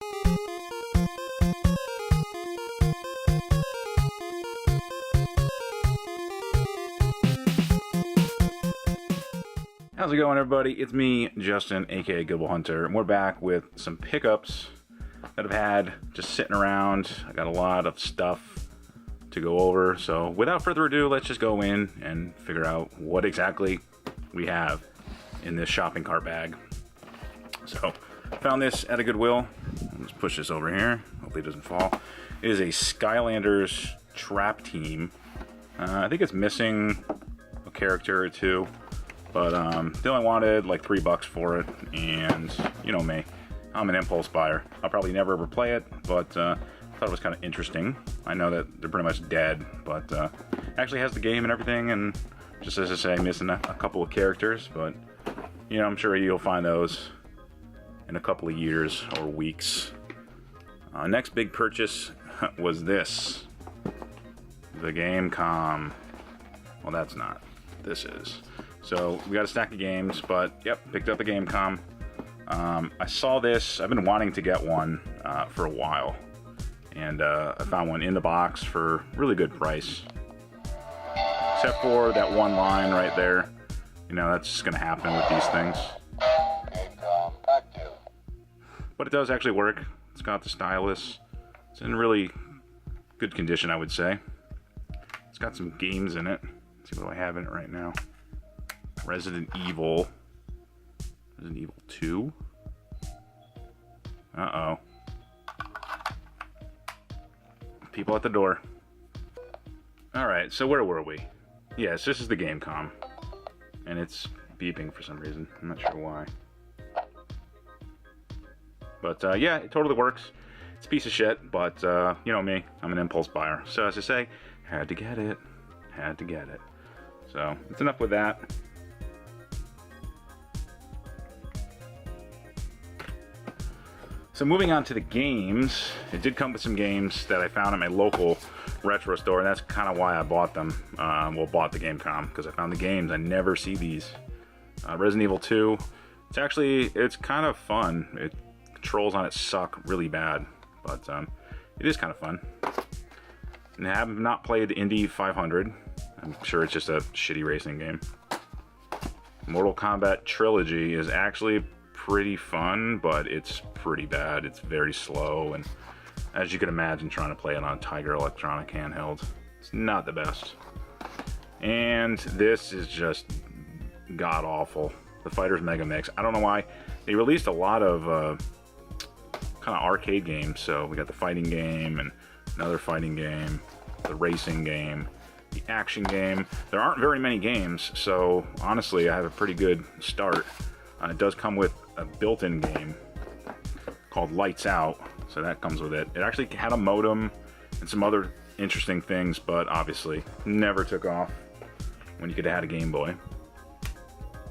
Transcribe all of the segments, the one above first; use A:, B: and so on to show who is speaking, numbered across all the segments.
A: How's it going, everybody? It's me, Justin, aka G00DwillHUNT3r, and we're back with some pickups that I've had just sitting around. I got a lot of stuff to go over, so without further ado, let's just go in and figure out what exactly we have in this shopping cart bag. So, found this at a Goodwill. Let's push this over here. Hopefully it doesn't fall. It is a Skylanders Trap Team. I think it's missing a character or two. But they only wanted like $3 for it, and you know me, I'm an impulse buyer. I'll probably never ever play it, but I thought it was kind of interesting. I know that they're pretty much dead, but actually has the game and everything, and just as I say, missing a couple of characters, but you know, I'm sure you'll find those in a couple of years or weeks. Next big purchase was this, the Gamecom. Well, that's not. This is. So we got a stack of games, but yep, picked up a Gamecom. I saw this. I've been wanting to get one for a while, and I found one in the box for a really good price. Except for that one line right there. You know, that's just gonna happen with these things. But it does actually work. It's got the stylus. It's in really good condition, I would say. It's got some games in it. Let's see what do I have in it right now. Resident Evil 2. Uh-oh. People at the door. Alright, so where were we? Yes, this is the Gamecom. And it's beeping for some reason. I'm not sure why. But, yeah, it totally works. It's a piece of shit, but, you know me, I'm an impulse buyer. So, as I say, had to get it. Had to get it. So, it's enough with that. So moving on to the games, it did come with some games that I found at my local retro store, and that's kind of why I bought them. Bought the Gamecom, because I found the games. I never see these. Resident Evil 2, it's kind of fun. Controls on it suck really bad, but it is kind of fun. And I have not played Indy 500. I'm sure it's just a shitty racing game. Mortal Kombat Trilogy is actually pretty fun, but it's pretty bad. It's very slow, and as you can imagine, trying to play it on a Tiger Electronic handheld, it's not the best. And this is just god-awful. The Fighters Mega Mix. I don't know why. They released a lot of kind of arcade games, so we got the fighting game, and another fighting game, the racing game, the action game. There aren't very many games, so honestly, I have a pretty good start. It does come with a built-in game called Lights Out, so that comes with it. It actually had a modem and some other interesting things, but obviously never took off when you could have had a Game Boy.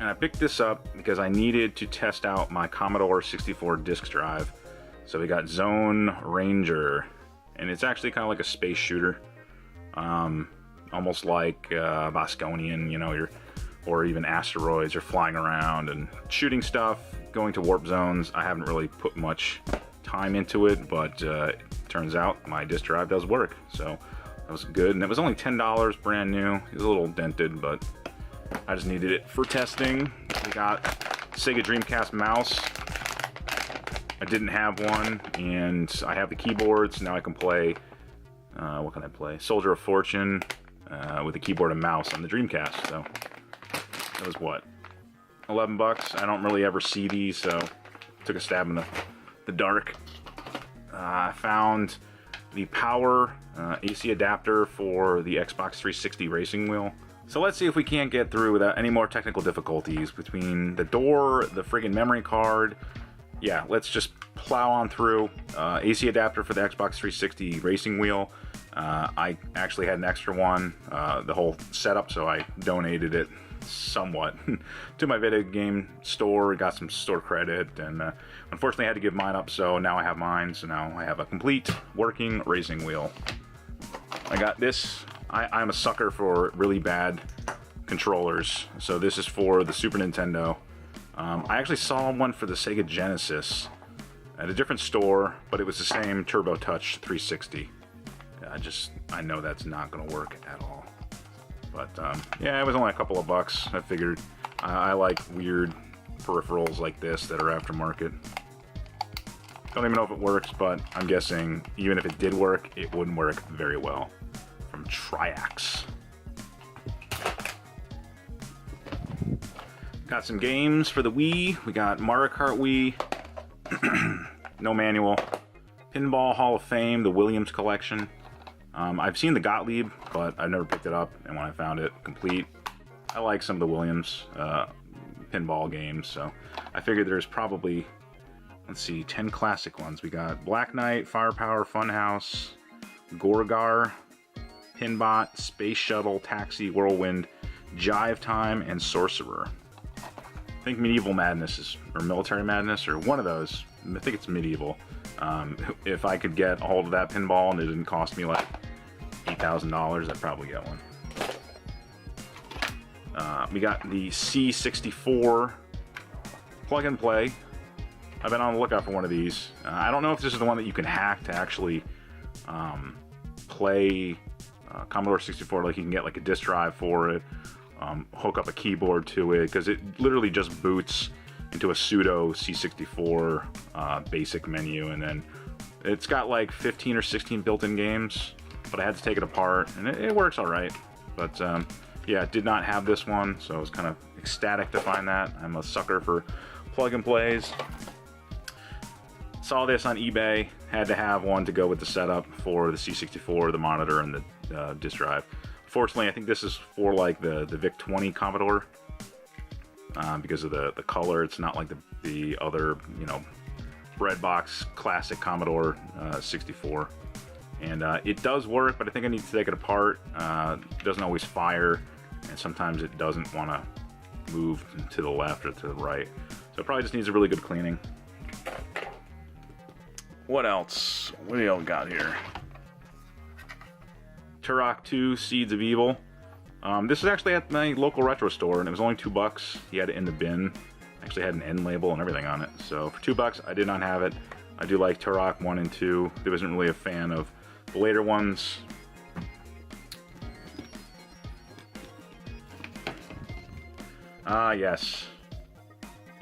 A: And I picked this up because I needed to test out my Commodore 64 disk drive. So we got Zone Ranger, and it's actually kind of like a space shooter, almost like Bosconian, you know, or even Asteroids. You're flying around and shooting stuff, going to warp zones. I haven't really put much time into it, but it turns out my disk drive does work, so that was good. And it was only $10, brand new. It was a little dented, but I just needed it for testing. We got Sega Dreamcast mouse. I didn't have one, and I have the keyboards. Now I can play, what can I play? Soldier of Fortune with a keyboard and mouse on the Dreamcast, so that was what, 11 bucks. I don't really ever see these, so took a stab in the dark. I found the power AC adapter for the Xbox 360 racing wheel. So let's see if we can't get through without any more technical difficulties between the door, the friggin' memory card. Yeah, let's just plow on through. AC adapter for the Xbox 360 racing wheel. I actually had an extra one, the whole setup, so I donated it somewhat to my video game store. Got some store credit, and unfortunately I had to give mine up, so now I have mine. So now I have a complete working racing wheel. I got this. I'm a sucker for really bad controllers, so this is for the Super Nintendo. I actually saw one for the Sega Genesis, at a different store, but it was the same Turbo Touch 360. I know that's not going to work at all. But yeah, it was only a couple of bucks. I figured I like weird peripherals like this that are aftermarket. Don't even know if it works, but I'm guessing even if it did work, it wouldn't work very well. From Triax. Got some games for the Wii. We got Mario Kart Wii. No manual. Pinball Hall of Fame, the Williams collection. I've seen the Gottlieb, but I've never picked it up, and when I found it complete, I like some of the Williams pinball games, so I figured there's probably, let's see, 10 classic ones. We got Black Knight, Firepower, Funhouse, Gorgar, Pinbot, Space Shuttle, Taxi, Whirlwind, Jive Time, and Sorcerer. I think Medieval Madness is, or Military Madness, or one of those. I think it's Medieval. If I could get a hold of that pinball and it didn't cost me like $8,000, I'd probably get one. We got the C64 plug and play. I've been on the lookout for one of these. I don't know if this is the one that you can hack to actually play Commodore 64, like you can get like a disk drive for it, hook up a keyboard to it, because it literally just boots into a pseudo C64 basic menu, and then it's got like 15 or 16 built-in games, but I had to take it apart, and it works all right. But yeah, did not have this one, so I was kind of ecstatic to find that. I'm a sucker for plug and plays. Saw this on eBay, had to have one to go with the setup for the C64, the monitor, and the disk drive. Fortunately, I think this is for like the VIC-20 Commodore, because of the color. It's not like the other, you know, breadbox classic Commodore 64. And it does work, but I think I need to take it apart. It doesn't always fire, and sometimes it doesn't want to move to the left or to the right. So it probably just needs a really good cleaning. What else? What do y'all got here? Turok 2 Seeds of Evil. This is actually at my local retro store, and it was only $2. He had it in the bin. Actually had an end label and everything on it. So for $2, I did not have it. I do like Turok 1 and 2. I wasn't really a fan of the later ones. Ah, yes.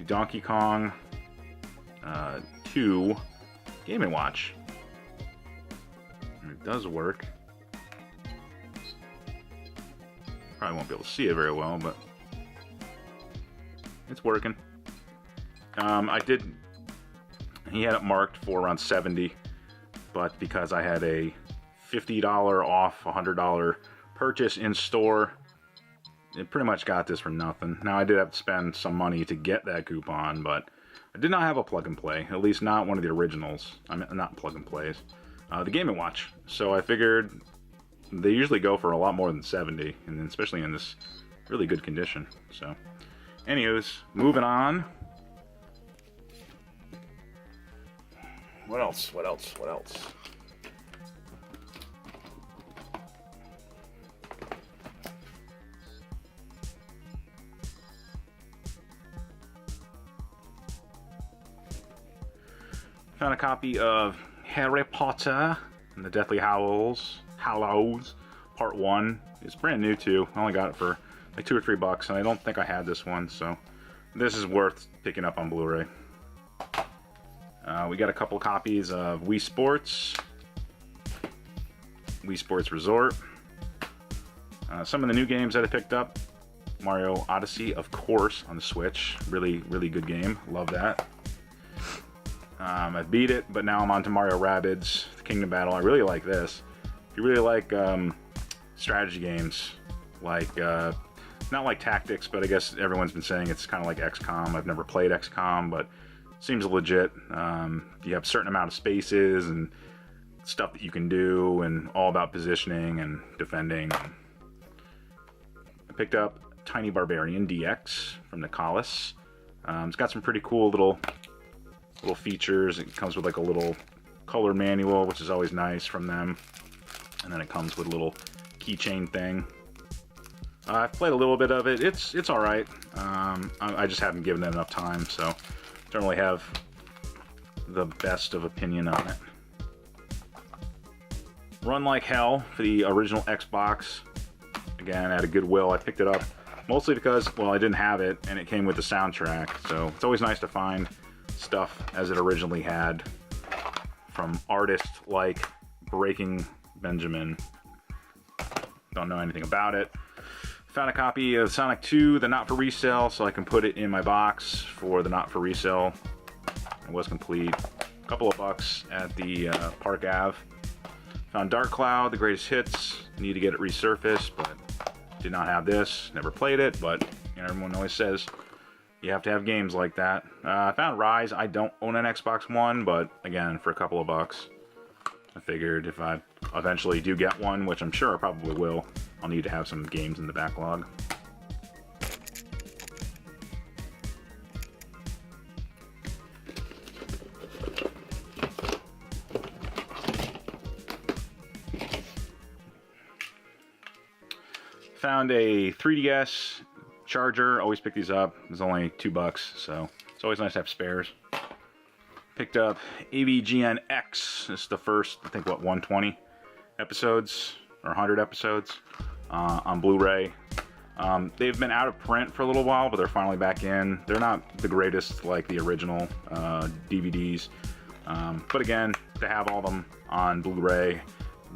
A: Donkey Kong 2 Game & Watch. It does work. Probably won't be able to see it very well, but it's working. He had it marked for around 70, but because I had a $50 off $100 purchase in store, it pretty much got this for nothing. Now I did have to spend some money to get that coupon, but I did not have a plug and play, at least not one of the originals. I mean, not plug and plays. The Game & Watch. So I figured they usually go for a lot more than 70, and especially in this really good condition. So, anyways, moving on. What else? What else? What else? Found a copy of Harry Potter and the Deathly Hallows Part 1. It's brand new too. I only got it for like $2 or $3, and I don't think I had this one, so this is worth picking up on Blu-ray. We got a couple copies of Wii Sports, Wii Sports Resort. Some of the new games that I picked up. Mario Odyssey, of course, on the Switch. Really, really good game. Love that. I beat it, but now I'm on to Mario Rabbids, the Kingdom Battle. I really like this. If you really like strategy games, like, not like tactics, but I guess everyone's been saying it's kind of like XCOM. I've never played XCOM, but it seems legit. You have a certain amount of spaces and stuff that you can do, and all about positioning and defending. I picked up Tiny Barbarian DX from Nicalis. It's got some pretty cool little features. It comes with like a little color manual, which is always nice from them, and then it comes with a little keychain thing. I've played a little bit of it. It's all right. I just haven't given it enough time, so don't really have the best of opinion on it. Run Like Hell for the original Xbox. Again, at a Goodwill, I picked it up mostly because, well, I didn't have it, and it came with the soundtrack, so it's always nice to find stuff as it originally had from artists like Breaking Benjamin. Don't know anything about it. Found a copy of Sonic 2, the not for resale, so I can put it in my box for the not for resale. It was complete. A couple of bucks at the Park Ave. Found Dark Cloud, the greatest hits. Need to get it resurfaced, but did not have this. Never played it, but you know, everyone always says you have to have games like that. I found Rise. I don't own an Xbox One, but again, for a couple of bucks. I figured if I eventually do get one, which I'm sure I probably will, I'll need to have some games in the backlog. Found a 3DS charger. Always pick these up. It's only $2, so it's always nice to have spares. Picked up AVGN-X. This is the first, I think, what, 120 episodes or 100 episodes on Blu-ray. They've been out of print for a little while, but they're finally back in. They're not the greatest like the original DVDs, but again, to have all of them on Blu-ray,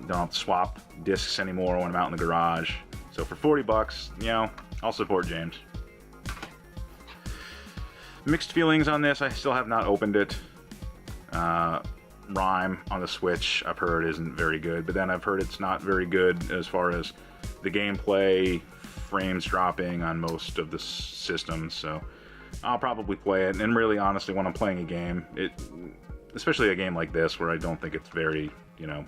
A: don't have to swap discs anymore when I'm out in the garage. So for 40 bucks, you know, I'll support James. Mixed feelings on this. I still have not opened it. Rhyme on the Switch, I've heard isn't very good, but then I've heard it's not very good as far as the gameplay, frames dropping on most of the systems, so I'll probably play it. And really, honestly, when I'm playing a game, especially a game like this where I don't think it's very, you know,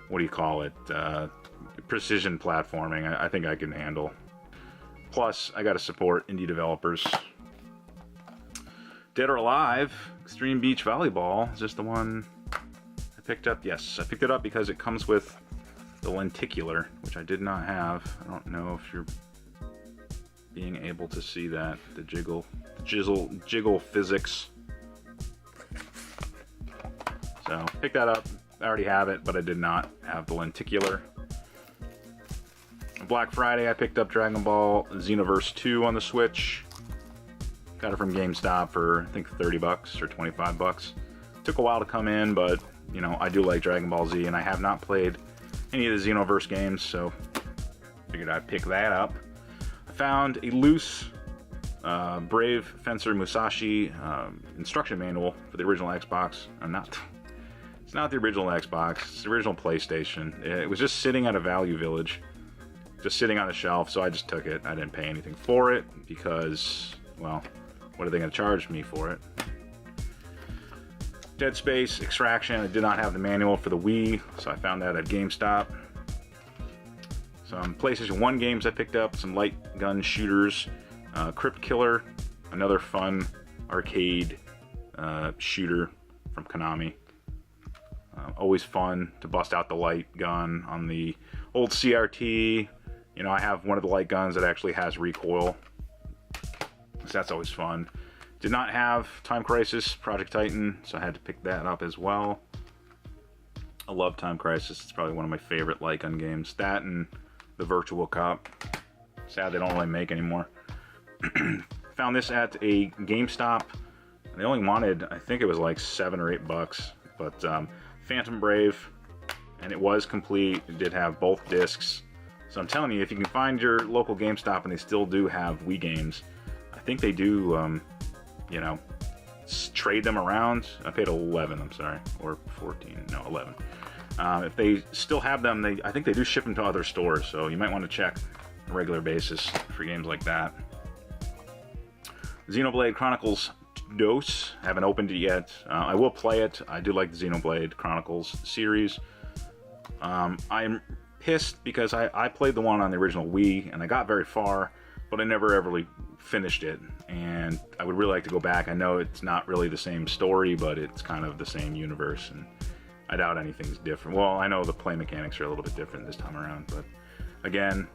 A: what do you call it, precision platforming, I think I can handle. Plus, I gotta support indie developers. Dead or Alive, Extreme Beach Volleyball. Is this the one I picked up? Yes, I picked it up because it comes with the lenticular, which I did not have. I don't know if you're being able to see that. The jiggle physics. So, pick that up. I already have it, but I did not have the lenticular. Black Friday, I picked up Dragon Ball Xenoverse 2 on the Switch. Got it from GameStop for, I think, 30 bucks or 25 bucks. Took a while to come in, but, you know, I do like Dragon Ball Z, and I have not played any of the Xenoverse games, so figured I'd pick that up. I found a loose Brave Fencer Musashi instruction manual for the original Xbox. It's not the original Xbox, it's the original PlayStation. It was just sitting at a Value Village, just sitting on a shelf, so I just took it. I didn't pay anything for it because, well, what are they going to charge me for it? Dead Space Extraction. I did not have the manual for the Wii, so I found that at GameStop. Some PlayStation 1 games I picked up, some light gun shooters. Crypt Killer, another fun arcade shooter from Konami. Always fun to bust out the light gun on the old CRT. You know, I have one of the light guns that actually has recoil. So that's always fun. Did not have Time Crisis Project Titan, so I had to pick that up as well. I love Time Crisis. It's probably one of my favorite light gun games. That and the Virtual Cop. Sad they don't really make anymore. Found this at a GameStop. They only wanted, I think it was like $7 or $8, but Phantom Brave, and it was complete. It did have both discs. So I'm telling you, if you can find your local GameStop and they still do have Wii games, I think they do, you know, trade them around. I paid 11, I'm sorry, or 14, no, 11. If they still have them, I think they do ship them to other stores, so you might want to check on a regular basis for games like that. Xenoblade Chronicles DOS, haven't opened it yet. I will play it. I do like the Xenoblade Chronicles series. I'm pissed because I played the one on the original Wii, and I got very far, but I never ever really finished it, and I would really like to go back. I know it's not really the same story, but it's kind of the same universe, and I doubt anything's different. Well, I know the play mechanics are a little bit different this time around, but again,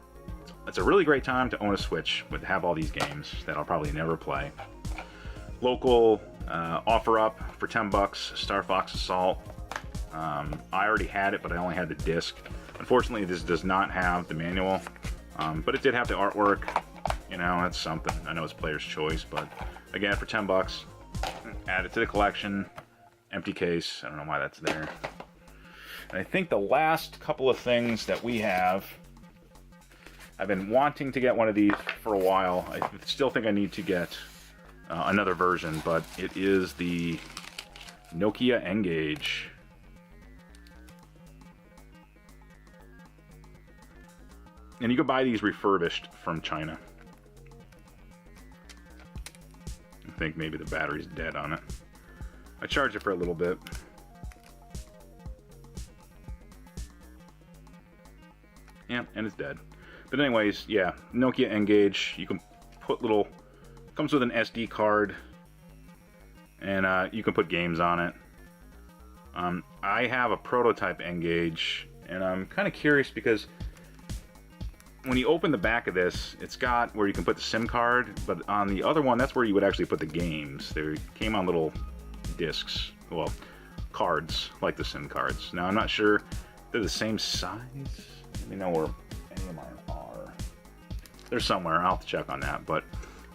A: it's a really great time to own a Switch, to have all these games that I'll probably never play. local offer up for 10 bucks, Star Fox Assault. I already had it, but I only had the disc. Unfortunately, this does not have the manual, but it did have the artwork. You know, that's something. I know it's player's choice, but again, for 10 bucks, add it to the collection. Empty case. I don't know why that's there. And I think the last couple of things that we have, I've been wanting to get one of these for a while. I still think I need to get another version, but it is the Nokia N-Gage. And you can buy these refurbished from China. I think maybe the battery's dead on it. I charged it for a little bit. Yeah, and it's dead. But anyways, yeah, Nokia N-Gage. You can put little, comes with an SD card, and you can put games on it. I have a prototype N-Gage, and I'm kind of curious because when you open the back of this, it's got where you can put the SIM card, but on the other one, that's where you would actually put the games. They came on little discs, well, cards, like the SIM cards. Now, I'm not sure they're the same size. Let me know where any of mine are. They're somewhere. I'll have to check on that. But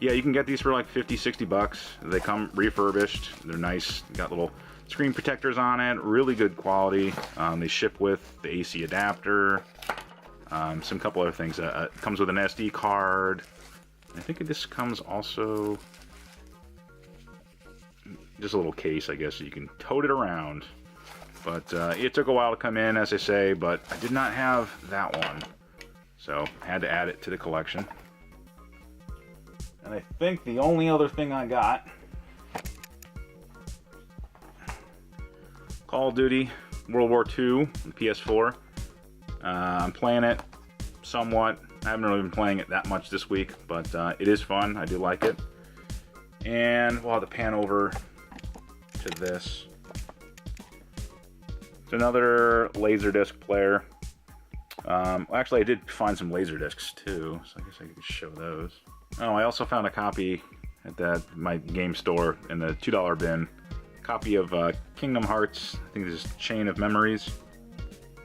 A: yeah, you can get these for like 50, 60 bucks. They come refurbished. They're nice. Got little screen protectors on it. Really good quality. They ship with the AC adapter. Some couple other things. It comes with an SD card. I think this comes also just a little case, I guess, so you can tote it around. But it took a while to come in, as I say, but I did not have that one. So I had to add it to the collection. And I think the only other thing I got, Call of Duty World War II, PS4. I'm playing it somewhat. I haven't really been playing it that much this week, but it is fun. I do like it. And we'll have to pan over to this. It's another Laserdisc player. Actually, I did find some Laserdiscs too, so I guess I could show those. Oh, I also found a copy at my game store in the $2 bin. Copy of Kingdom Hearts. I think this is Chain of Memories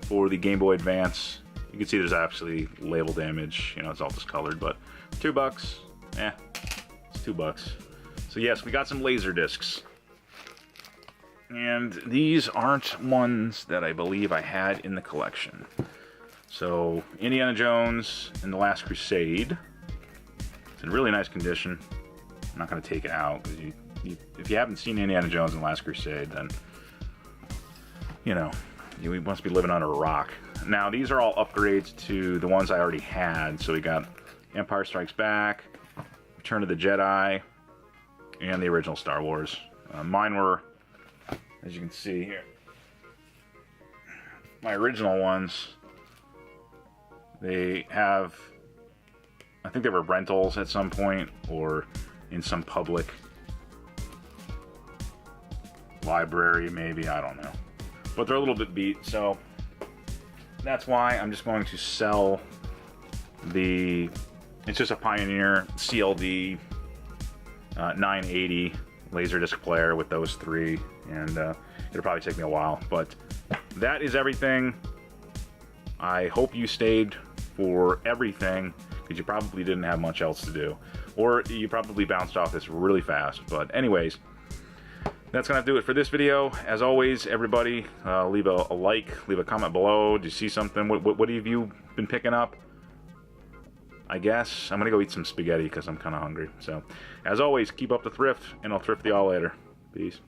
A: for the Game Boy Advance. You can see there's actually label damage. You know, it's all discolored, but $2. It's $2. So yes, we got some Laserdiscs. And these aren't ones that I believe I had in the collection. So, Indiana Jones and the Last Crusade. It's in really nice condition. I'm not going to take it out, because if you haven't seen Indiana Jones and the Last Crusade, then, you know, you must be living under a rock. Now, these are all upgrades to the ones I already had. So we got Empire Strikes Back, Return of the Jedi, and the original Star Wars. Mine were, as you can see here, my original ones. They have, I think they were rentals at some point, or in some public library, maybe, I don't know. But they're a little bit beat, so that's why I'm just going to sell the, it's just a Pioneer CLD 980 Laserdisc player with those three, and it'll probably take me a while, but that is everything. I hope you stayed for everything, because you probably didn't have much else to do, or you probably bounced off this really fast. But anyways, that's gonna do it for this video. As always, everybody, leave a like, leave a comment below. Do you see something? What have you been picking up? I guess I'm gonna go eat some spaghetti because I'm kind of hungry. So, as always, keep up the thrift, and I'll thrift y'all later. Peace.